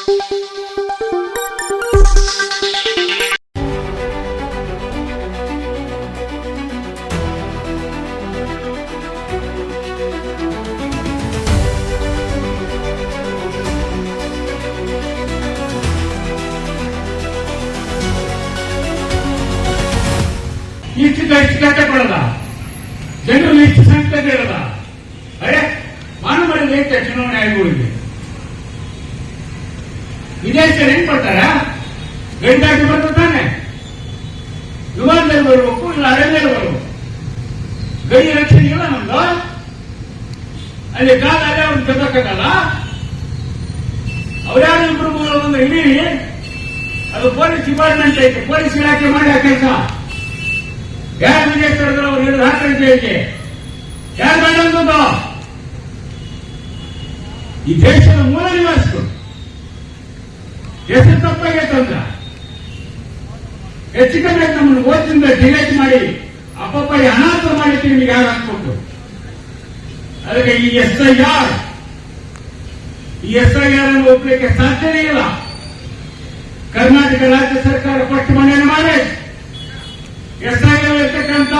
ಇಷ್ಟು ಕೊಡದ ಜನರು ಇಷ್ಟು ಸಂಖ್ಯೆ ಹೇಳದ ಅರೆ ಮಾನವ ಮಾಡಿದ್ರೆ ಚುನಾವಣೆ ಆಯೋಗಗಳಿಗೆ ವಿದೇಶದಲ್ಲಿ ಹೆಂಗ್ ಕೊಡ್ತಾರ ಗಂಟಾಗಿ ಬರ್ತಾನೆ ವಿಮಾನದಲ್ಲಿ ಬರಬೇಕು ಇಲ್ಲ ಅರಣ್ಯದಲ್ಲಿ ಬರಬೇಕು ಗಡಿ ರಕ್ಷಣೆ ಇಲ್ಲ ನಮ್ದು ಅಲ್ಲಿ ಕಾಲ ಅಲ್ಲೇ ಅವ್ರಿಗೆ ತಗೋಕ್ಕಾಗಲ್ಲ ಅವ್ರ್ಯಾರು ಇಬ್ರು ಮೂರು ಒಂದು ಹಿಡೀರಿ ಅದು ಪೊಲೀಸ್ ಡಿಪಾರ್ಟ್ಮೆಂಟ್ ಐತೆ ಪೊಲೀಸ್ ಇಲಾಖೆ ಮಾಡಿ ಆ ಕೆಲಸ ಯಾರು ವಿಜೇಶ್ವರದ್ರು ಅವ್ರು ಹಿಡಿದು ಹಾಕಿದ ಜೈಲಿಗೆ ಯಾರು ಬೇಡ ಈ ದೇಶದ ಮೂಲ ನಿವಾಸಿಗಳು ಹೆಸರು ತಪ್ಪಾಗೈತಂದ್ರ ಹೆಚ್ಚು ಕಮ್ಮಿ ನಮ್ಮನ್ನು ಓದಿಂದ ಡಿಲೀಟ್ ಮಾಡಿ ಅಪ್ಪಪ್ಪ ಅನಾಥ ಮಾಡಿತ್ತು ನಿಮಗೆ ಯಾರು ಹಾಕ್ಬೇಕು ಅದಕ್ಕೆ ಈ SIR ಅನ್ನು ಒಪ್ಪಲಿಕ್ಕೆ ಸಾಧ್ಯನೇ ಇಲ್ಲ. ಕರ್ನಾಟಕ ರಾಜ್ಯ ಸರ್ಕಾರ ಪಟ್ಟು ಮನೆಯನ್ನು ಮಾಡಿ SIR ಇರ್ತಕ್ಕಂಥ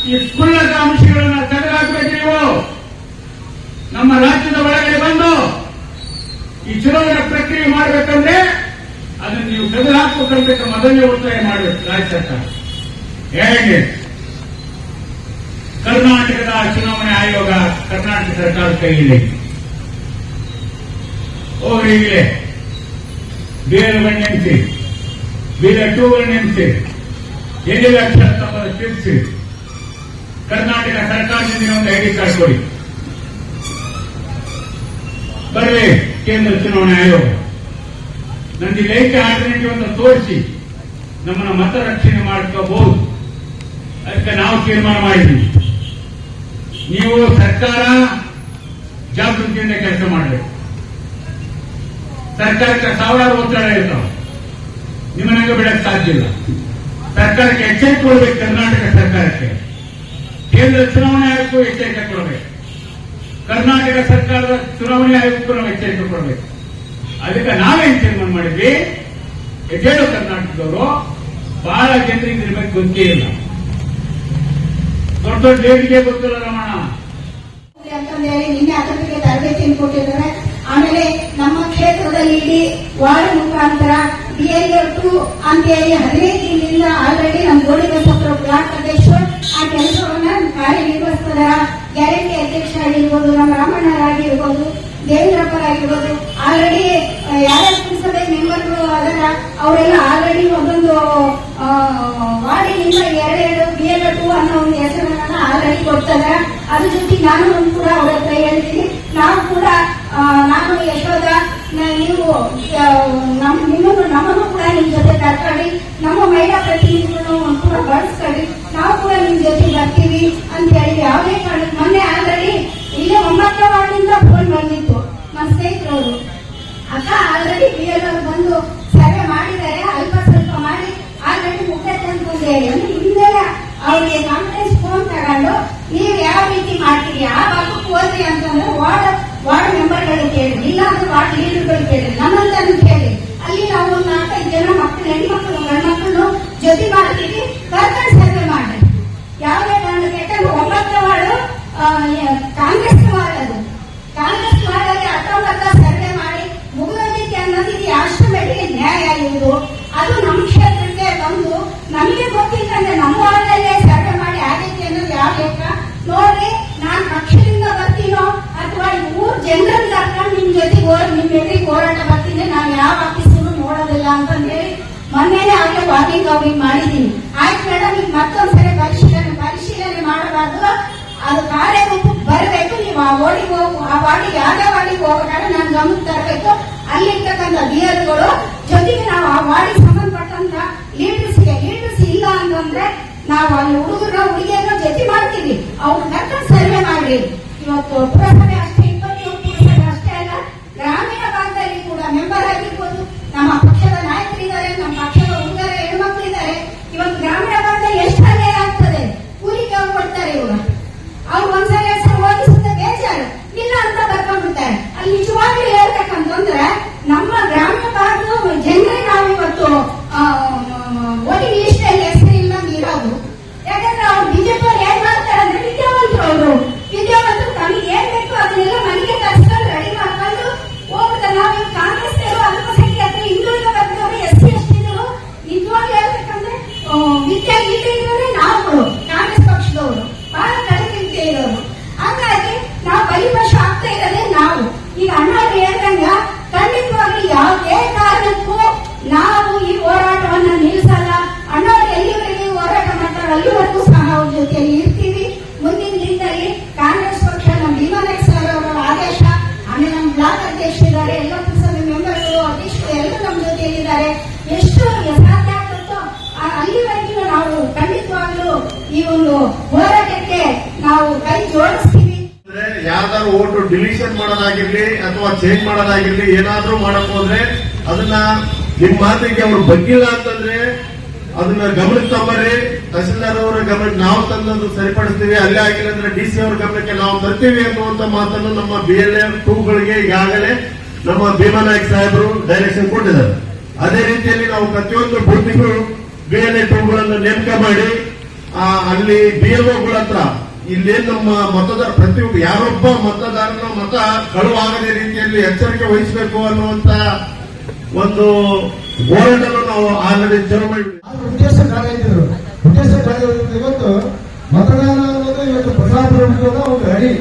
ಈ ಕ್ಷುಲ್ಲಕ ಅಂಶಗಳನ್ನ ತೆಗೆದುಹಾಕಬೇಕು. ನೀವು ನಮ್ಮ ರಾಜ್ಯದ ಒಳಗಡೆ ಬಂದು ಈ ಚುನಾವಣಾ ಪ್ರಕ್ರಿಯೆ ಮಾಡಬೇಕಂದ್ರೆ ಅದನ್ನು ನೀವು ತೆಗೆದುಹಾಕಬೇಕಂತ ಮೊದಲನೇ ಒತ್ತಾಯ ಮಾಡಬೇಕು ರಾಜ್ಯ ಸರ್ಕಾರ. ಹೇಗೆ ಕರ್ನಾಟಕದ ಚುನಾವಣೆ ಆಯೋಗ ಕರ್ನಾಟಕ ಸರ್ಕಾರದ ಕೈಯಲ್ಲಿ ಈಗಲೇ BL1 ನೇಮಿಸಿ BL2 ನೇಮಿಸಿ ಏನೆಲ್ಲ ಅಕ್ಷರ ತಮ್ಮನ್ನು ತಿಳಿಸಿ ಕರ್ನಾಟಕ ಸರ್ಕಾರದಿಂದ ಒಂದು ID ಕಾರ್ಡ್ ಕೊಡಿ. ಬರಲಿ ಕೇಂದ್ರ ಚುನಾವಣೆ ಆಯೋಗ ನನಗೆ ಲೈಕ್ ಆಲ್ಟರ್ನೇಟಿವ್ ಅಂತ ತೋರಿಸಿ ನಮ್ಮನ್ನ ಮತ ರಕ್ಷಣೆ ಮಾಡ್ಕೋಬಹುದು. ಅದಕ್ಕೆ ನಾವು ತೀರ್ಮಾನ ಮಾಡಿದ್ದೀವಿ. ನೀವು ಸರ್ಕಾರ ಜಾಗೃತಿಯಿಂದ ಕೆಲಸ ಮಾಡಬೇಕು. ಸರ್ಕಾರಕ್ಕೆ ಸಾವಿರಾರು ಒತ್ತಡ ಇರ್ತಾವೆ, ನಿಮ್ಮನ್ನಾಗ ಬಿಡಕ್ಕೆ ಸಾಧ್ಯ ಇಲ್ಲ. ಸರ್ಕಾರಕ್ಕೆ ಎಚ್ಚರಿಕೆ ಕೊಡಬೇಕು. ಕರ್ನಾಟಕ ಸರ್ಕಾರಕ್ಕೆ, ಕೇಂದ್ರ ಚುನಾವಣೆ ಆಯೋಗಕ್ಕೂ ಎಚ್ಚರಿಕೆ ಕೊಡಬೇಕು. ಕರ್ನಾಟಕ ಸರ್ಕಾರದ ಚುನಾವಣೆ ಆಯೋಗಕ್ಕೂ ನಾವು ಎಚ್ಚರಿಕೆ ಕೊಡಬೇಕು. ಅದಕ್ಕೆ ನಾವೇನ್ ತೀರ್ಮಾನ ಮಾಡಿದ್ವಿ, ಎದ್ದೇಳು ಕರ್ನಾಟಕದವರು ಬಹಳ ಜನರಿಗೆ ಇದ್ರ ಬಗ್ಗೆ ಗೊತ್ತೇ ಇಲ್ಲ. ದೊಡ್ಡ ದೊಡ್ಡ ಲೇಡಿಗೆ ಗೊತ್ತಿಲ್ಲ ರಮಣ ಅಂತಂದ್ರೆ ನಿನ್ನೆ ಅದರ ಬಗ್ಗೆ ತರಬೇತಿಯನ್ನು ಕೊಟ್ಟಿದ್ದಾರೆ. ಆಮೇಲೆ ನಮ್ಮ ಕ್ಷೇತ್ರದಲ್ಲಿ ಇಡೀ ವಾರ್ಡ್ ಮುಖಾಂತರ BL2 ಅಂತೇಳಿ 15 ದಿನದಿಂದ ಆಲ್ರೆಡಿ ನಮ್ಮ ಗೋಳಿಬಸಪ್ಪರ ಬ್ಲಾಕ್ ಅಧ್ಯಕ್ಷರು ಆ ಕೆಲಸವನ್ನ ಕಾರ್ಯನಿರ್ವಹಿಸ್ತಾರ. ಗ್ಯಾರಂಟಿ ಅಧ್ಯಕ್ಷರಾಗಿರ್ಬೋದು, ನಮ್ಮ ರಾಮಣ್ಣರಾಗಿರ್ಬೋದು, ದೇವೇಂದ್ರಪ್ಪರಾಗಿರ್ಬೋದು, ಆಲ್ರೆಡಿ ಯಾರ್ಯಾರು ಪುರಸಭೆ ಮೆಂಬರ್ಗಳು ಅದರ ಅವರೆಲ್ಲ ಆಲ್ರೆಡಿ ಒಂದೊಂದು ವಾರ್ಡಿನಿಂದ 2 BL2 ಅನ್ನೋ ಒಂದು ಹೆಸರನ್ನ ಆಲ್ರೆಡಿ ಕೊಡ್ತಾರೆ. ಅದ್ರ ಜೊತೆಗೆ ನಾನು ಕೂಡ ಅವ್ರ ಹತ್ರ ಹೇಳ್ತೀನಿ. ನಾವು ಕೂಡ ನಾನು ಯಶೋಧ ನೀವು ನಮ್ಮನ್ನು ಕೂಡ ನಿಮ್ ಜೊತೆ ಕರ್ಕೊಳ್ಳಿ, ನಮ್ಮ ಮಹಿಳಾ ಪ್ರತಿನಿಧಿಗಳನ್ನು ಕೂಡ ಬಳಸ್ಕೊಳ್ಳಿ, ನಾವು ಕೂಡ ನಿಮ್ ಜೊತೆ ಬರ್ತೀವಿ ಅಂತ ಹೇಳಿ ಯಾವುದೇ ಕಾರಣಕ್ಕೆ ಮೊನ್ನೆ ಆಲ್ರೆಡಿ ಇಲ್ಲೇ 9ನೇ ವಾರ್ಡಿಂದ ಫೋನ್ ಬಂದಿತ್ತು ನಮ್ಮ ಸ್ನೇಹಿತರವರು. ಅಕ್ಕ ಆಲ್ರೆಡಿ BL ಬಂದು ಸರ್ವೆ ಮಾಡಿದ್ದಾರೆ, ಅಲ್ಪ ಸ್ವಲ್ಪ ಮಾಡಿ ಆಲ್ರೆಡಿ ಮುಖ್ಯತೆ ಅಂತ ಹೇಳಿ ಹಿಂದೆಲ್ಲ ಅವ್ರಿಗೆ ಕಾನ್ಫರೆನ್ಸ್ ಫೋನ್ ತಗೊಂಡು ನೀವು ಯಾವ ರೀತಿ ಮಾಡ್ತೀರಿ, ಆ ಭಾಗಕ್ಕೆ ಹೋದ್ರಿ ಅಂತಂದ್ರೆ ವಾರ್ಡ್ ಮೆಂಬರ್ಗಳಿಗೆ ಕೇಳಿ, ಇಲ್ಲ ಅಂದ್ರೆ ವಾರ್ಡ್ ಲೀಡರ್ಗಳು ಕೇಳಿ, ನಮ್ಮಂತ ಕೇಳಿ. ಅಲ್ಲಿ ನಾವು ಒಂದು 4-5 ಜನ ಮಕ್ಕಳು, ಹೆಣ್ಮಕ್ಳು, ಗಂಡ್ಮಕ್ಳು ಜೊತೆ ಮಾಡ್ತೀವಿ, ಕರ್ಕೊಂಡು ಸರ್ವೆ ಮಾಡಿ. ಯಾವುದೇ ಕಾರಣಕ್ಕೆ ಯಾಕಂದ್ರೆ 9ನೇ ವಾರ್ಡು ಕಾಂಗ್ರೆಸ್ ವಾರ್ಡ್, ಅದು ಕಾಂಗ್ರೆಸ್ ವಾರ್ಡಲ್ಲಿ 19 ಸರ್ವೆ ಮಾಡಿ ಮುಗಿದೋದಕ್ಕೆ ಅನ್ನೋದಿದೆ. ಅಷ್ಟು ಮಟ್ಟಿಗೆ ನ್ಯಾಯ ಇರುವುದು ಅದು ನಮ್ಮ ಕ್ಷೇತ್ರಕ್ಕೆ ಬಂದು ನಮಗೆ ಗೊತ್ತಿಲ್ಲಂದ್ರೆ ನಮ್ಮ ವಾರ್ಡಲ್ಲೇ ಸರ್ವೆ ಮಾಡಿ ಆಗೈತಿ ಅನ್ನೋದು ಯಾವ ಲೆಕ್ಕ ನೋಡ್ರಿ. ನಾನ್ ಪಕ್ಷದಿಂದ ಬರ್ತೀನೋ ಅಥವಾ ಊರ್ ಜನರನ್ನ ಕರ್ಕೊಂಡು ನಿಮ್ ಜೊತೆಗೆ ನಿಮ್ ಎದುರಿಗೆ ಹೋರಾಟ ಬರ್ತೀನಿ, ನಾನು ಯಾವ ಆಫೀಸನ್ನು ನೋಡೋದಿಲ್ಲ ಅಂತ ಹೇಳಿ ಮೊನ್ನೆನೇ ಆಗಲೇ ವಾಕಿಂಗ್ ಅವ್ರಿಗೆ ಮಾಡಿದ್ದೀನಿ. ಆಯ್ತು ಮೇಡಮ್, ಈಗ ಮತ್ತೊಂದ್ಸರಿ ಪರಿಶೀಲನೆ ಮಾಡಬಾರ್ದು, ಅದು ಕಾರ್ಯರೂಪಕ್ಕೆ ಬರಬೇಕು. ನೀವು ಆ ವಾರ್ಡಿಗೆ ಯಾವ್ದೇ ವಾರ್ಡಿಗೆ ಹೋಗಬೇಕಾದ್ರೆ ನಾನು ಗಮನಕ್ಕೆ ತರಬೇಕು. ಅಲ್ಲಿರ್ತಕ್ಕಂಥ BLಗಳು ಜೊತೆಗೆ ನಾವು ಆ ವಾರ್ಡಿಗೆ ಸಂಬಂಧಪಟ್ಟಂತ ಲೀಡರ್ಸ್ ಇಲ್ಲ ಅಂತಂದ್ರೆ ನಾವು ಅಲ್ಲಿ ಹುಡುಗಿಯರನ್ನ ಜೊತೆ ಮಾಡ್ತೀವಿ, ಅವ್ರು ಕರ್ಕೊಂಡು ಸರ್ವೆ ಮಾಡ್ರಿ. ಇವತ್ತು ಪುರಸಭೆ ಅಷ್ಟೇ 27 ಪುರಸಭೆ ಅಷ್ಟೇ ಅಲ್ಲ, ಗ್ರಾಮೀಣ ಭಾಗದಲ್ಲಿ ಕೂಡ ಮೆಂಬರ್ ಆಗಿರ್ಬೋದು, ನಮ್ಮ ಪಕ್ಷದ ನಾಯಕರಿದ್ದಾರೆ, ನಮ್ಮ ಪಕ್ಷದ ಹುಡುಗರ ಹೆಣ್ಮಕ್ಳಿದ್ದಾರೆ. ಇವತ್ತು ಗ್ರಾಮೀಣ ಭಾಗದಲ್ಲಿ ಎಷ್ಟು ಅನ್ಯಾಯ ಆಗ್ತದೆ, ಕೂಲಿಗೆ ಕೊಡ್ತಾರೆ ಇವರು. ಅವ್ರು ಒಂದ್ಸರಿ ಹೆಸರು ಓದಿಸುತ್ತೆ ಬೇಜಾರು ಇಲ್ಲ ಅಂತ ಬರ್ಕೊಂಡ್ಬಿಡ್ತಾರೆ. ಅಲ್ಲಿ ನಿಜವಾಗ್ಲೂ ಹೇಳ್ಬೇಕಂತಂದ್ರೆ ನಮ್ಮ ಗ್ರಾಮೀಣ ಭಾಗದ ಜನರೇ ನಾವು ಇವತ್ತು ವೋಟಿಂಗ್ ಲಿಸ್ಟ್ ಅಲ್ಲಿ ಹೆಸರು ಇಲ್ಲಂಗೆ ಇರೋದು. ಯಾಕಂದ್ರೆ ಅವ್ರು ಬಿಜೆಪಿ ಅವ್ರು ಏನ್ ಮಾಡ್ತಾರೆ ಅಂದ್ರೆ ವಿದ್ಯಾವಂತರು ತಮಗೆ ಏನ್ ಬೇಕು ಅದನ್ನೆಲ್ಲ ಮನೆಗೆ ತರಿಸ್ಕೊಂಡು ರೆಡಿ ಮಾಡ್ಕೊಂಡು ಹೋಗ್ತಾರೆ. ನಾವು ಕಾಂಗ್ರೆಸ್ ಅಲ್ಪಸಂಖ್ಯಾತರು ಹಿಂದುಳಿದ ವರ್ಗದವರು SC ST ನಿಜವಾಗಿ ಹೇಳ್ಬೇಕಂದ್ರೆ ವಿದ್ಯಾರ್ಥಿಗಳೇ ನಾವುಗಳು ಕಾಂಗ್ರೆಸ್ ಪಕ್ಷದವರು ಬಹಳ ಕಡಿಮೆ ಇರೋರು. ಹಾಗಾಗಿ ನಾವು ಬಲಿಪಶ ಆಗ್ತಾ ಇರೋದೇ ನಾವು. ಈಗ ಅಣ್ಣವ್ರು ಹೇಳ್ದಂಗ ಖಂಡಿತವಾಗ್ಲೂ ಯಾವುದೇ ಕಾರಣಕ್ಕೂ ನಾವು ಈ ಹೋರಾಟವನ್ನ ನಿಲ್ಲಿಸಲ್ಲ. ಅಣ್ಣವ್ರು ಎಲ್ಲಿವರೆಗೆ ಹೋರಾಟ ಮಾಡ್ತಾರೆ ಅಲ್ಲಿವರೆಗೂ ಸಹ ಅವ್ರ ಜೊತೆಯಲ್ಲಿ ಇರ್ತೀವಿ. ಮುಂದಿನ ದಿನದಲ್ಲಿ ಕಾಂಗ್ರೆಸ್ ಪಕ್ಷ ನಮ್ಮ ಭೀಮನಾಯಕ್ ಸರ್ ಅವರ ಆದೇಶ, ಆಮೇಲೆ ನಮ್ಮ ಬ್ಲಾಕ್ ಅಧ್ಯಕ್ಷರಿದ್ದಾರೆ, ಎಲ್ಲ ಪುರಸಭೆ ಮೆಂಬರ್ಗಳು, ಅಧ್ಯಕ್ಷರು ಎಲ್ಲರೂ ನಮ್ಮ ಜೊತೆಯಲ್ಲಿದ್ದಾರೆ. ಎಷ್ಟು ಸಾಧ್ಯ ಆಗುತ್ತೋ ಅಲ್ಲಿವರೆಗೂ ನಾವು ಖಂಡಿತವಾಗ್ಲೂ ಈ ಒಂದು ಹೋರಾಟಕ್ಕೆ ನಾವು ಕೈ ಜೋಡಿಸ್ತೀವಿ. ಯಾವ್ದಾದ್ರು ಓಟು ಡಿಲೀಷನ್ ಮಾಡೋದಾಗಿರ್ಲಿ ಅಥವಾ ಚೇಂಜ್ ಮಾಡೋದಾಗಿರ್ಲಿ ಏನಾದ್ರೂ ಮಾಡಕ್ ಹೋದ್ರೆ ಅದನ್ನ ನಿಮ್ ಮಾತಿಗೆ ಅವ್ರು ಬಗ್ಗಿಲ್ಲ ಅಂತಂದ್ರೆ ಅದನ್ನ ಗಮನಕ್ಕೆ ತಮ್ಮರಿ. ತಹಸೀಲ್ದಾರ್ ಅವರ ಗಮನಕ್ಕೆ ನಾವು ತಂದು ಸರಿಪಡಿಸ್ತೀವಿ, ಅಲ್ಲೇ ಆಗಿಲ್ಲ ಅಂದ್ರೆ DC ಅವರ ಗಮನಕ್ಕೆ ನಾವು ತರ್ತೀವಿ ಅನ್ನುವಂತ ಮಾತನ್ನು ನಮ್ಮ BLA 2ಗಳಿಗೆ ಈಗಾಗಲೇ ನಮ್ಮ ಭೀಮನಾಯಕ್ ಸಾಹೇಬರು ಡೈರೆಕ್ಷನ್ ಕೊಟ್ಟಿದ್ದಾರೆ. ಅದೇ ರೀತಿಯಲ್ಲಿ ನಾವು ಪ್ರತಿಯೊಂದು ಬೂತ್ಗೂ BLA 2ಗಳನ್ನು ನೇಮಕ ಮಾಡಿ ಅಲ್ಲಿ BLOಗಳ ಹತ್ರ ಇಲ್ಲೇನ್ ನಮ್ಮ ಮತದಾರ ಪ್ರತಿಯೊಬ್ಬ ಯಾರೊಬ್ಬ ಮತದಾರನ ಮತ ಕಳುವಾಗದ ರೀತಿಯಲ್ಲಿ ಎಚ್ಚರಿಕೆ ವಹಿಸಬೇಕು ಅನ್ನುವಂತ ಒಂದು ಹೋರಾಟವನ್ನು ನಾವು ಆಲ್ರೆಡಿ ಶುರು ಮಾಡಿದ್ವಿ. ಉದ್ದೇಶ ಇವತ್ತು ಮತದಾನ ಅನ್ನೋದು ಇವತ್ತು ಪ್ರಜಾಪ್ರಭುತ್ವದ ಒಂದು ಅಡಿ.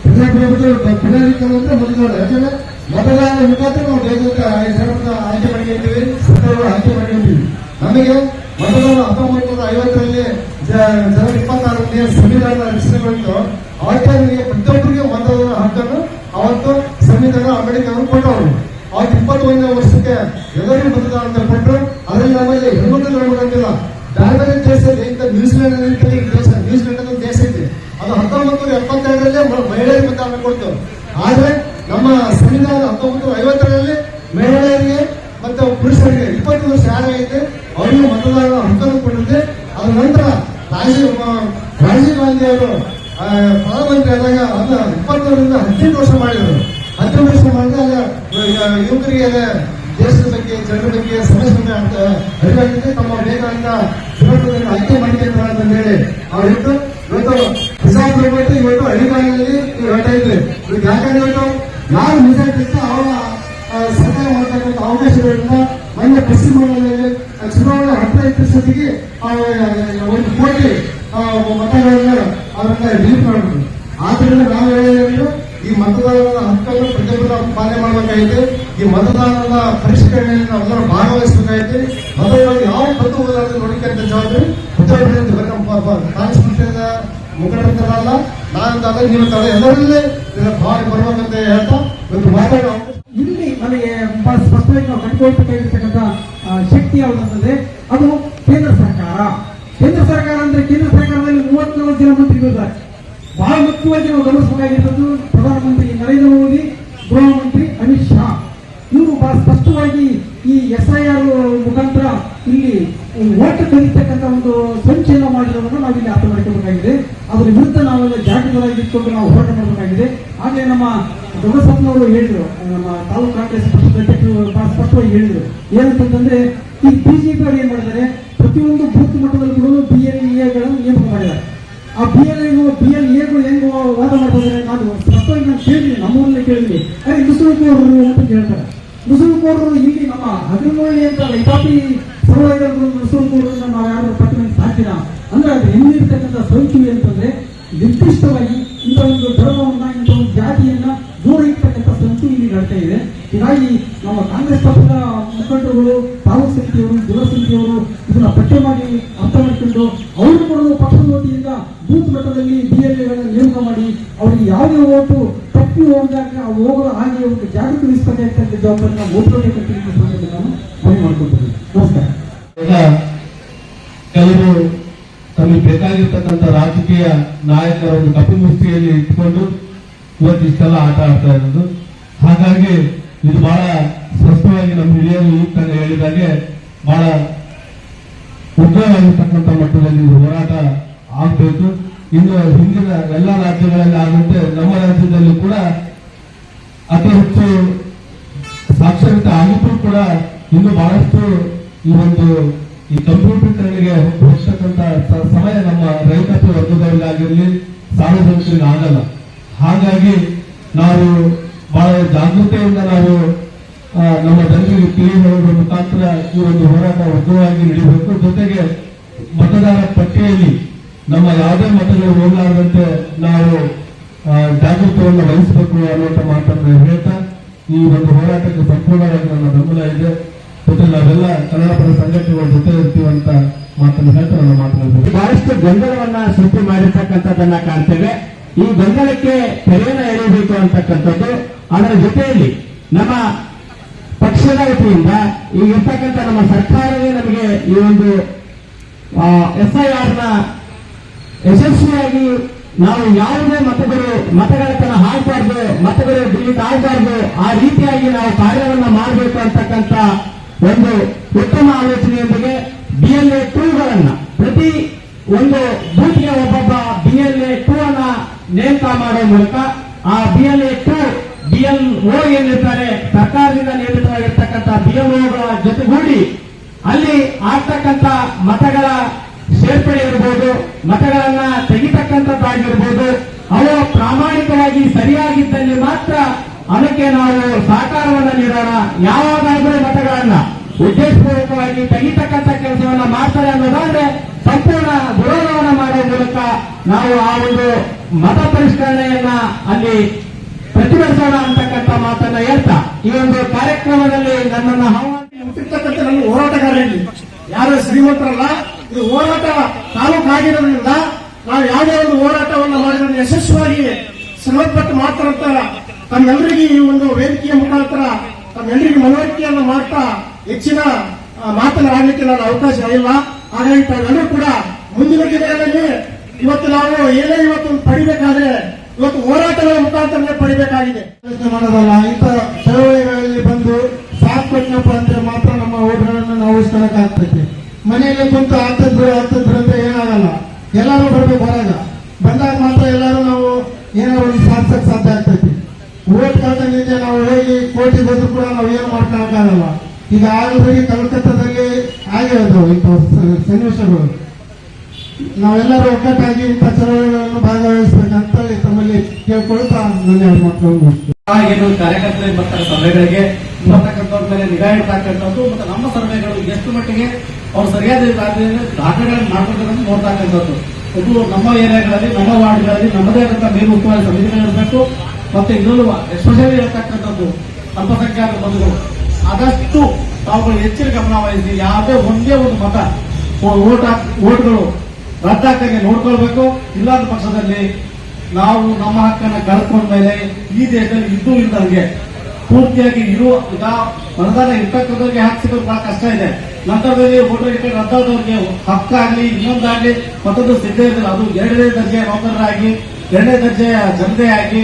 ಪ್ರಜಾಪ್ರಭುತ್ವ ಅಂದ್ರೆ ಮತದಾನ. ಯಾಕಂದ್ರೆ ಮತದಾನ ಮುಖಾಂತರ ನಾವು ದೇಶದ ಆಯ್ಕೆ ಮಾಡಿದ್ದೀವಿ, ಸರ್ಕಾರಗಳು ಆಯ್ಕೆ ಮಾಡಿದ್ದೀವಿ. ನಮಗೆ ಮತದಾನ 1950ರಲ್ಲಿ ಜನವರಿ 26ನೇ ಸಂವಿಧಾನದ ರಚನೆಗೊಂಡು ಅವತ್ತೇ ಪ್ರತಿಯೊಬ್ಬರಿಗೆ ಮತದಾನ ಹಕ್ಕನ್ನು ಅವತ್ತು ಸಂವಿಧಾನ ಅಂಬೇಡ್ಕರ್ ಕೊಟ್ಟವರು. ಅವತ್ತು 21ನೇ ವರ್ಷಕ್ಕೆ ಎಲ್ಲರಿಗೂ ಮತದಾನ ಕೊಟ್ಟರು. ಅದರಲ್ಲಿ ನಮ್ಮಲ್ಲಿ ಹೆಣ್ಮಕ್ಳು ಬಂದಿಲ್ಲ. ಬೇರೆ ಬೇರೆ ದೇಶ ನ್ಯೂಜಿಲೆಂಡ್ ನ್ಯೂಜಿಲೆಂಡ್ ಅಂತ ದೇಶ ಇದೆ, ಅದು 1972ರಲ್ಲೇ ಮಹಿಳೆಯರಿಗೆ ಮತದಾನ ಕೊಡ್ತು. ಆದ್ರೆ ನಮ್ಮ ಸಂವಿಧಾನ 1950ರಲ್ಲಿ ಮಹಿಳೆಯರಿಗೆ ಮತ್ತೆ ಪುರುಷರಿಗೆ 20 ವರ್ಷ ಯಾರಾಗಿದೆ ಅವರಿಗೆ ಮತದಾನ ಹಕ್ಕನ್ನು ಕೊಟ್ಟಿದೆ. ಅದ ನಂತರ ರಾಜೀವ್ ಗಾಂಧಿ ಅವರು ಪ್ರಧಾನಮಂತ್ರಿ ಆದಾಗ ಅದನ್ನ 20ರಿಂದ 18 ವರ್ಷ ಮಾಡಿದರು. 18 ವರ್ಷ ಮಾಡಿದ್ರೆ ಯುವಕರಿಗೆ ದೇಶದ ಬಗ್ಗೆ ಜನರ ಬಗ್ಗೆ ಸಮಸ್ಯೆ ಅರಿವಾಗಿದೆ. ತಮ್ಮ ಬೇಕಾದಂತ ಚುನಾವಣೆಯನ್ನು ಆಯ್ಕೆ ಮಾಡಿದ್ದಾರೆ ಅಂತ ಹೇಳಿ ಅವರಿಟ್ಟು ಇವತ್ತು ಪ್ರಜಾಪ್ರಭುತ್ವ ಇವತ್ತು ಅಧಿಕಾರಿಗಳಲ್ಲಿ ಹೊರಟ ಇದ್ರೆ ಇವತ್ತು ಯಾಕಂದ್ರೆ ಇವತ್ತು ಯಾರು ಮೆಜಾರಿಟಿ ಅವರ ಸರ್ಕಾರ ಮಾಡತಕ್ಕಂಥ ಅವಕಾಶಗಳಿಂದ ಮೊನ್ನೆ ಪಶ್ಚಿಮ ಬಂಗಾಳದಲ್ಲಿ ಚುನಾವಣೆ ಹತ್ತಿರ ಇದ್ದಷ್ಟೊತ್ತಿಗೆ 1 ಕೋಟಿ ಮತಗಳನ್ನ ಅವರನ್ನ ರಿಲೀಫ್ ಮಾಡಿದ್ರು. ಆದ್ರಿಂದ ನಾವು ಹೇಳಿದ್ರು ಈ ಮತದಾರರ ಹಕ್ಕನ್ನು ಪ್ರತಿಯೊಬ್ಬರ ಪಾಲನೆ ಮಾಡಬೇಕಾಗಿದೆ. ಈ ಮತದಾರರ ಪರಿಷ್ಕರಣೆಯಲ್ಲಿ ನಾವೆಲ್ಲರೂ ಭಾಗವಹಿಸಬೇಕಾಗಿದೆ. ಮತದಾರರು ಯಾವ ಬಂದು ಹೋದಾದ್ರೂ ನೋಡಿಕೊಂಡ ಜವಾಬ್ದಾರಿ ಕಾಂಗ್ರೆಸ್ ಪಕ್ಷದ ಮುಖಂಡರಲ್ಲ, ನಾನಂತಲ್ಲ, ನೀವು ತಲೆ ಎಲ್ಲರಲ್ಲೇ ಭಾಗ ಬರುವಂತ ಹೇಳ್ತಾ ಒಂದು ಮಾತಾಡೋ ಇಲ್ಲಿ ನನಗೆ ಬಹಳ ಸ್ಪಷ್ಟವಾಗಿ ನಾವು ಕಂಡುಕೊಳ್ಬೇಕಾಗಿರ್ತಕ್ಕಂಥ ಶಕ್ತಿ ಯಾವುದಂತಂದ್ರೆ ಅದು ಕೇಂದ್ರ ಸರ್ಕಾರ. ಕೇಂದ್ರ ಸರ್ಕಾರ ಅಂದ್ರೆ ಕೇಂದ್ರ ಸರ್ಕಾರದಲ್ಲಿ 34 ಜನ ಮಂತ್ರಿಗಳಿದ್ದಾರೆ. ಬಹಳ ಮುಖ್ಯವಾಗಿ ನಾವು ಗಮನಿಸಬೇಕಾಗಿರೋದು ಪ್ರಧಾನಮಂತ್ರಿ ನರೇಂದ್ರ ಮೋದಿ, ಗೃಹ ಮಂತ್ರಿ ಅಮಿತ್ ಶಾ. ಇವರು ಬಹಳ ಸ್ಪಷ್ಟವಾಗಿ ಈ SIR ಮುಖಾಂತರ ಇಲ್ಲಿ ಓಟ್ ಕರೀತಕ್ಕಂಥ ಒಂದು ಸಂಚಯನ ಮಾಡಿರೋದನ್ನು ನಾವು ಇಲ್ಲಿ ಅರ್ಥ ಮಾಡ್ಕೋಬೇಕಾಗಿದೆ. ಅದರ ವಿರುದ್ಧ ನಾವೆಲ್ಲ ಜಾಗೃತರಾಗಿ ಇಟ್ಕೊಂಡು ನಾವು ಹೋರಾಟ ಮಾಡಬೇಕಾಗಿದೆ. ಹಾಗೆ ನಮ್ಮ ದೊಡ್ಡಸಪ್ಪನವರು ಹೇಳಿದ್ರು, ನಮ್ಮ ತಾಲೂಕು ಕಾಂಗ್ರೆಸ್ ಪಕ್ಷದ ಅಧ್ಯಕ್ಷರು ಬಹಳ ಸ್ಪಷ್ಟವಾಗಿ ಹೇಳಿದ್ರು ಏನಂತಂದ್ರೆ ಈ BJP ಅವರು ಏನ್ ಮಾಡಿದ್ದಾರೆ, ಪ್ರತಿಯೊಂದು ಬೂತ್ ಮಟ್ಟದಲ್ಲಿ ಕೂಡ BLAಗಳನ್ನು ನೇಮಕ ಮಾಡಿದ್ದಾರೆ. ಆ BLAಗಳು ಹೆಂಗ್ ವಾದ ಮಾಡ್ತಾರೆ, ನಾನು ಸ್ಪಷ್ಟವಾಗಿ ನಾನು ಕೇಳಿದ್ದೀನಿ, ನಮ್ಮೂರಲ್ಲೇ ಕೇಳಿದ್ದೀನಿ. ಅದೇ ನುಸುಳುಕೋರರು ಅಂತ ಕೇಳ್ತಾರೆ. ನುಸುಳುಕೋರರು ಇಲ್ಲಿ ನಮ್ಮ ಹಗರಣಿ ಅಂತ ಇಟಾಪಿ ಸರೋವರಗಳು ನುಸುಳುಕೋರರನ್ನ ನಾವು ಯಾರು ಪಟ್ಟಿನ ಸಾಕಿಲ್ಲ ಅಂದ್ರೆ ಅದು ಹೆಂಗಿರ್ತಕ್ಕಂಥ ಸೌಖ್ಯವೇ ಅಂತಂದ್ರೆ ನಿರ್ದಿಷ್ಟವಾಗಿ ಇಂಥ ಒಂದು ಧರ್ಮವನ್ನ, ಇಂಥ ಒಂದು ಜಾತಿಯನ್ನ ದೂರ ಇರ್ತಕ್ಕಂಥ ಸಂಚು ಇಲ್ಲಿ ನಡ್ತಾ ಇದೆ. ಹೀಗಾಗಿ ನಮ್ಮ ಕಾಂಗ್ರೆಸ್ ಪಕ್ಷದ ಮುಖಂಡರುಗಳು, ತಾಲೂಕು ಸಮಿತಿಯವರು, ಜಿಲ್ಲಾ ಸಮಿತಿಯವರು ಇದನ್ನ ಪಠ್ಯ ಮಾಡಿ ಅರ್ಥ ಮಾಡಿಕೊಂಡು ಅವರು ಕೂಡ ಪಕ್ಷದ ವತಿಯಿಂದ ಬೂತ್ ಮಟ್ಟದಲ್ಲಿ BLAಗಳನ್ನು ನೇಮಕ ಮಾಡಿ ಅವರಿಗೆ ಯಾವುದೇ ಓಟು ತಪ್ಪಿ ಹೋದಾಗ ಹೋಗಲು ಹಾಗೆ ಅವರಿಗೆ ಜಾಗೃತಿ ವಹಿಸಬೇಕಾಗಿರ್ತಕ್ಕಂಥ ಜವಾಬ್ದಾರಿ ನಾವು ಒಪ್ಪಿಕೊಳ್ಳಬೇಕಂತ ನಾನು ಮನವಿ ಮಾಡ್ಕೊಳ್ತೀನಿ. ನಮಸ್ಕಾರ. ಕೆಲವರು ತಮಗೆ ಬೇಕಾಗಿರ್ತಕ್ಕಂಥ ರಾಜಕೀಯ ನಾಯಕರ ಒಂದು ಕಪಿಮುಷ್ಟಿಯಲ್ಲಿ ಇಟ್ಕೊಂಡು ಇವತ್ತು ಇಷ್ಟೆಲ್ಲ ಆಟ ಆಡ್ತಾ ಇರೋದು. ಹಾಗಾಗಿ ಇದು ಬಹಳ ಸ್ಪಷ್ಟವಾಗಿ ನಮ್ಮ ಹಿರಿಯರು ಹೇಳಿದಾಗೆ ಬಹಳ ಉಗ್ರವಾಗಿರ್ತಕ್ಕಂಥ ಮಟ್ಟದಲ್ಲಿ ಇದು ಹೋರಾಟ ಆಗಬೇಕು. ಇನ್ನು ಹಿಂದಿನ ಎಲ್ಲ ರಾಜ್ಯಗಳಲ್ಲಿ ಆಗುತ್ತೆ, ನಮ್ಮ ರಾಜ್ಯದಲ್ಲೂ ಕೂಡ ಅತಿ ಹೆಚ್ಚು ಸಾಕ್ಷರತೆ ಆಗಿದ್ರು ಕೂಡ ಇನ್ನು ಬಹಳಷ್ಟು ಈ ಕಂಪ್ಯೂಟರ್ಗಳಿಗೆ ಹೋಗ್ತಕ್ಕಂತ ಸಮಯ ನಮ್ಮ ರೈತಾಪಿ ವರ್ಗದವರಿಗಾಗಿರ್ಲಿ ಸಾರ್ವಜನಿಕರಿಗೆ ಆಗಲ್ಲ. ಹಾಗಾಗಿ ನಾವು ಬಹಳ ಜಾಗೃತೆಯಿಂದ ನಾವು ನಮ್ಮ ಜನರಿಗೆ ತಿಳಿಯುವ ಮುಖಾಂತರ ಈ ಒಂದು ಹೋರಾಟ ಉಗ್ರವಾಗಿ ನಡೆಯಬೇಕು. ಜೊತೆಗೆ ಮತದಾರ ಪಟ್ಟಿಯಲ್ಲಿ ನಮ್ಮ ಯಾವುದೇ ಮತಗಳು ಹೋಗಲಾರದಂತೆ ನಾವು ಜಾಗೃತವನ್ನು ವಹಿಸಬೇಕು ಅನ್ನುವಂಥ ಮಾತನ್ನು ಹೇಳ್ತಾ ಈ ಒಂದು ಹೋರಾಟಕ್ಕೆ ಸಂಪೂರ್ಣವಾಗಿ ನನ್ನ ಬೆಂಬಲ ಇದೆ. ಜೊತೆ ನಾವೆಲ್ಲ ಕನ್ನಡ ಪರ ಸಂಘಟನೆಗಳ ಜೊತೆ ಇರ್ತೀವಿ ಅಂತ ಮಾತನ್ನು ಹೇಳ್ತಾ ನನ್ನ ಮಾತನಾಡಬೇಕು. ಬಹಳಷ್ಟು ಗೊಂದಲವನ್ನ ಸೃಷ್ಟಿ ಮಾಡಿರ್ತಕ್ಕಂಥದ್ದನ್ನ ಕಾಣ್ತೇವೆ. ಈ ಗೊಂದಲಕ್ಕೆ ತೆರೆಯನ್ನು ಎಳೆಯಬೇಕು ಅಂತಕ್ಕಂಥದ್ದು. ಅದರ ಜೊತೆಯಲ್ಲಿ ನಮ್ಮ ಪಕ್ಷದ ವತಿಯಿಂದ ಈಗ ಇರ್ತಕ್ಕಂಥ ನಮ್ಮ ಸರ್ಕಾರವೇ ನಮಗೆ ಈ ಒಂದು SIR ಯಶಸ್ವಿಯಾಗಿ ನಾವು ಯಾವುದೇ ಮತಗಳ ತನ ಹಾಕಬಾರ್ದು, ಮತಗಳು ಡಿಲೀಟ್ ಆಗಬಾರ್ದು, ಆ ರೀತಿಯಾಗಿ ನಾವು ಕಾರ್ಯವನ್ನ ಮಾಡಬೇಕು ಅಂತಕ್ಕಂಥ ಒಂದು ಉತ್ತಮ ಆಲೋಚನೆಯೊಂದಿಗೆ BLA 2ಗಳನ್ನ ಪ್ರತಿ ಒಂದು ಬೂತ್ಗೆ ಒಬ್ಬೊಬ್ಬ BLA 2 ಅನ್ನ ನೇಮಕ ಮಾಡುವ ಮೂಲಕ ಆ BLA 2 BLO ಏನಿರ್ತಾರೆ ಸರ್ಕಾರದಿಂದ ನೇಮಿತವಾಗಿರ್ತಕ್ಕಂಥ BLOಗಳ ಜೊತೆಗೂಡಿ ಅಲ್ಲಿ ಆಗ್ತಕ್ಕಂಥ ಮತಗಳ ಸೇರ್ಪಡೆ ಇರಬಹುದು, ಮತಗಳನ್ನ ತೆಗಿತಕ್ಕಂಥದ್ದಾಗಿರ್ಬೋದು, ಅವು ಪ್ರಾಮಾಣಿಕವಾಗಿ ಸರಿಯಾಗಿದ್ದಲ್ಲಿ ಮಾತ್ರ ಅದಕ್ಕೆ ನಾವು ಸಹಕಾರವನ್ನ ನೀಡೋಣ. ಯಾವಾಗಾದರೂ ಮತಗಳನ್ನ ಉದ್ದೇಶಪೂರ್ವಕವಾಗಿ ತೆಗಿತಕ್ಕಂಥ ಕೆಲಸವನ್ನ ಮಾಡ್ತಾರೆ ಅನ್ನೋದಾದ್ರೆ ಸಂಪೂರ್ಣ ವಿರೋಧವನ್ನ ಮಾಡುವ ಮೂಲಕ ನಾವು ಆ ಒಂದು ಮತ ಪರಿಷ್ಕರಣೆಯನ್ನ ಅಲ್ಲಿ ಪ್ರತಿಭಟಿಸೋಣ ಅಂತಕ್ಕಂಥ ಮಾತನ್ನ ಹೇಳ್ತಾ ಈ ಒಂದು ಕಾರ್ಯಕ್ರಮದಲ್ಲಿ ನನ್ನನ್ನು ಹುಟ್ಟಿರ್ತಕ್ಕಂಥ ನಮ್ಮ ಹೋರಾಟಗಾರರಲ್ಲಿ ಯಾರು ಶ್ರೀಮಂತರಲ್ಲ. ಇದು ಹೋರಾಟ ತಾಲೂಕು ಆಗಿರೋದ್ರಿಂದ ನಾವು ಯಾವುದೇ ಒಂದು ಹೋರಾಟವನ್ನು ಮಾಡಿದ್ರೆ ಯಶಸ್ವಿಯಾಗಿ ಶ್ರಮಪಟ್ಟು ಮಾಡ್ತಾರಂತ ತಮ್ಮೆಲ್ಲರಿಗೆ ಈ ಒಂದು ವೇದಿಕೆಯ ಮುಖಾಂತರ ತಮ್ಮೆಲ್ಲರಿಗೆ ಮನವರಿಕೆಯನ್ನು ಮಾಡ್ತಾ ಹೆಚ್ಚಿನ ಮಾತನಾಡಲಿಕ್ಕೆ ನಾನು ಅವಕಾಶ ಇಲ್ಲ. ಹಾಗಾಗಿ ತಾವೆಲ್ಲರೂ ಕೂಡ ಮುಂದಿನ ದಿನಗಳಲ್ಲಿ ಇವತ್ತು ನಾವು ಏನೇ ಇವತ್ತು ಪಡಿಬೇಕಾದ್ರೆ ಇವತ್ತು ಹೋರಾಟಗಳ ಮುಖಾಂತರ ಪಡಿಬೇಕಾಗಿದೆ. ಮಾಡೋದಲ್ಲ, ಇಂಥ ಚಳವಳಿಗಳಲ್ಲಿ ಬಂದು ಸಾಥ್ ಕೊಟ್ಟನಪ್ಪ ಅಂದ್ರೆ ಮಾತ್ರ ನಮ್ಮ ಓಟ್ಗಳನ್ನು ನಾವು ಉಳಿಸ್ಕೊಳಕ್ಕಾಗ್ತೈತಿ. ಮನೆಯಲ್ಲಿ ಕುಂತು ಆಗ್ತದ್ರು ಅಂತ ಏನಾಗಲ್ಲ. ಎಲ್ಲರೂ ಬರ್ಬೇಕು, ಹೊರಗ ಬಂದಾಗ ಮಾತ್ರ ಎಲ್ಲರೂ ನಾವು ಏನೋ ಒಂದು ಸಾಧಿಸಕ್ ಸಾಧ್ಯ ಆಗ್ತೈತಿ. ಓಟ್ ಕಾಲದಲ್ಲಿ ನಾವು ಹೋಗಿ ಕೋರ್ಟಿಗೆ ಹೋದ್ರು ಕೂಡ ನಾವು ಏನು ಮಾಡ್ಕೊಳಕ್ಕಾಗಲ್ಲ. ಈಗ ಆಲ್ರೆಡಿ ಕಲ್ಕತ್ತಾದಲ್ಲಿ ಆಗಿರೋದು ಇಂಥ ಸನ್ನಿವೇಶಗಳು. ನಾವೆಲ್ಲರೂ ಒಗ್ಗಟ್ಟಾಗಿ ಇಂಥ ಚಳವಳಿಗಳನ್ನು ಭಾಗವಹಿಸಬೇಕಂತ ತಮ್ಮಲ್ಲಿ ಕೇಳ್ಕೊಳ್ತಾ ನನ್ನ ಮಾತನ್ನು ಏನು ಕಾರ್ಯಕರ್ತರಿಗೆ ಬರ್ತಾರೆ ಸಭೆಗಳಿಗೆ ಬರ್ತಕ್ಕಂಥವ್ರ ಮೇಲೆ ನಿಗಾ ಇಡ್ತಕ್ಕಂಥದ್ದು ಮತ್ತೆ ನಮ್ಮ ಸರ್ವೆಗಳು ಎಷ್ಟು ಮಟ್ಟಿಗೆ ಅವ್ರು ಸರಿಯಾದ ದಾಖಲೆಗಳನ್ನು ಮಾಡ್ಕೊಳ್ಬೇಕಂತ ನೋಡ್ತಕ್ಕಂಥದ್ದು. ಅದು ನಮ್ಮ ಏರಿಯಾಗಳಲ್ಲಿ, ನಮ್ಮ ವಾರ್ಡ್ಗಳಲ್ಲಿ ನಮ್ಮದೇ ಆದಂತಹ ಮೇಲ್ಮುಖವಾಗಿ ಸಮಿತಿಗಳಿರಬೇಕು. ಮತ್ತೆ ಇದರಲ್ಲೂ ಎಸ್ಪೆಷಲಿ ಇರತಕ್ಕಂಥದ್ದು ಅಲ್ಪಸಂಖ್ಯಾತ ಬಂಧುಗಳು ಆದಷ್ಟು ತಾವುಗಳು ಹೆಚ್ಚಿನ ಗಮನ ವಹಿಸಿ ಯಾವುದೇ ಒಂದೇ ಒಂದು ಮತ ಓಟ್ಗಳು ರದ್ದಾಗಂಗೆ ನೋಡ್ಕೊಳ್ಬೇಕು. ಇಲ್ಲಾದ ಪಕ್ಷದಲ್ಲಿ ನಾವು ನಮ್ಮ ಹಕ್ಕನ್ನು ಕಳ್ಕೊಂಡ ಮೇಲೆ ಈ ದೇಶದಲ್ಲಿ ಇದ್ದೂ ಇಲ್ದಂಗೆ ಪೂರ್ತಿಯಾಗಿ ಈಗ ಮತದಾನ ಇರ್ತಕ್ಕಂಥವ್ರಿಗೆ ಹಕ್ಕು ಸಿಗೋದು ಬಹಳ ಕಷ್ಟ ಇದೆ. ನಂತರದಲ್ಲಿ ವೋಟರ್ ರದ್ದಾದವ್ರಿಗೆ ಹಕ್ಕಾಗ್ಲಿ ಇನ್ನೊಂದಾಗ್ಲಿ ಮತ್ತೊಂದು ಸಿಗದೇ ಇರಲಿಲ್ಲ. ಅದು 2ನೇ ದರ್ಜೆಯ ನೌಕರರಾಗಿ 2ನೇ ದರ್ಜೆಯ ಜನತೆಯಾಗಿ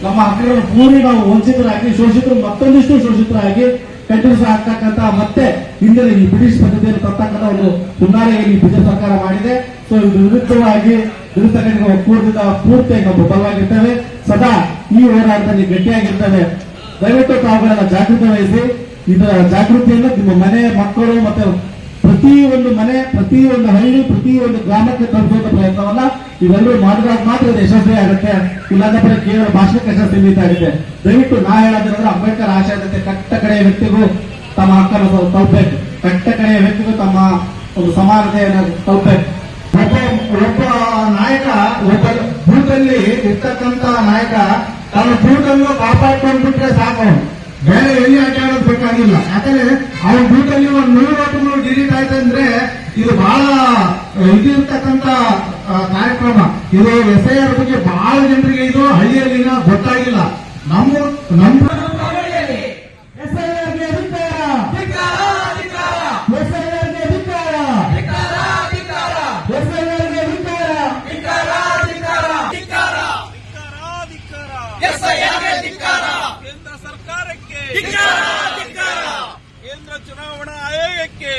ನಮ್ಮ ಹಕ್ಕುಗಳನ್ನು ಪೂರ್ತಿ ನಾವು ವಂಚಿತರಾಗಿ ಶೋಷಿತರು ಮತ್ತೊಂದಿಷ್ಟು ಶೋಷಿತರಾಗಿ ಕಂಟಿನ್ಯೂಸ್ ಆಗ್ತಕ್ಕಂಥ ಮತ್ತೆ ಹಿಂದಿನ ಈ ಬ್ರಿಟಿಷ್ ಪದ್ಧತಿಯನ್ನು ತರ್ತಕ್ಕಂಥ ಒಂದು ಹುನ್ನಾರೆಯನ್ನು ಈ ಬಿಜೆಪಿ ಸರ್ಕಾರ ಮಾಡಿದೆ. ಸೊ ಇದು ವಿರುದ್ಧವಾಗಿ ವಿರುದ್ಧ ಒಕ್ಕೂಟದಿಂದ ಪೂರ್ತಿಯಾಗಿ ನಾವು ಬಲವಾಗಿರ್ತೇವೆ. ಸದಾ ಈ ಹೋರಾಟದಲ್ಲಿ ಗಟ್ಟಿಯಾಗಿರ್ತೇವೆ. ದಯವಿಟ್ಟು ತಾವುಗಳೆಲ್ಲ ಜಾಗೃತಿ ವಹಿಸಿ ಇದರ ಜಾಗೃತಿಯನ್ನು ನಿಮ್ಮ ಮನೆ ಮಕ್ಕಳು ಮತ್ತೆ ಪ್ರತಿಯೊಂದು ಮನೆ, ಪ್ರತಿಯೊಂದು ಹಳ್ಳಿ, ಪ್ರತಿಯೊಂದು ಗ್ರಾಮಕ್ಕೆ ತಲುಪುವಂತ ಪ್ರಯತ್ನವನ್ನ ಇವೆಲ್ಲರೂ ಮಾಡಿದಾಗ ಮಾತ್ರ ಇದು ಯಶಸ್ವಿ ಆಗುತ್ತೆ. ಇಲ್ಲಾಂದ್ರೆ ಕೇವಲ ಭಾಷಣಕ್ಕೆ ಸೀಮಿತ ಆಗುತ್ತೆ. ದಯವಿಟ್ಟು ನಾ ಹೇಳೋದ್ರಂದ್ರೆ ಅಂಬೇಡ್ಕರ್ ಆಶಯದಂತೆ ಕಟ್ಟ ಕಡೆಯ ವ್ಯಕ್ತಿಗೂ ತಮ್ಮ ಹಕ್ಕನ್ನು ತಲುಪಬೇಕು, ಕಟ್ಟ ಕಡೆಯ ವ್ಯಕ್ತಿಗೂ ತಮ್ಮ ಒಂದು ಸಮಾನತೆಯನ್ನು ತಲುಪಬೇಕು. ಒಬ್ಬ ನಾಯಕ ಒಬ್ಬ ಬೂತಲ್ಲಿ ಇರ್ತಕ್ಕಂತ ನಾಯಕ ತನ್ನ ಬೂತನ್ನು ಕಾಪಾಡ್ಕೊಂಡ್ಬಿಟ್ರೆ ಸಾಕು, ಬೇರೆ ಎಲ್ಲಿ ಆಟ ಆಡೋದು ಬೇಕಾಗಿಲ್ಲ. ಯಾಕಂದ್ರೆ ಅವನ ಬೂತಲ್ಲಿ ಒಂದು 100 ಓಟುಗಳು ಡಿಲೀಟ್ ಆಯ್ತಂದ್ರೆ ಇದು ಬಹಳ ಇದಿರ್ತಕ್ಕಂತ ಕಾರ್ಯಕ್ರಮ. ಇದು SIR ಬಗ್ಗೆ ಬಹಳ ಜನರಿಗೆ ಇದು ಹಳ್ಳಿಯಲ್ಲಿ ಗೊತ್ತಾಗಿಲ್ಲ. ನಮ್ಮ ಕೇಂದ್ರ ಸರ್ಕಾರಕ್ಕೆ ಕೇಂದ್ರ ಚುನಾವಣಾ ಆಯೋಗಕ್ಕೆ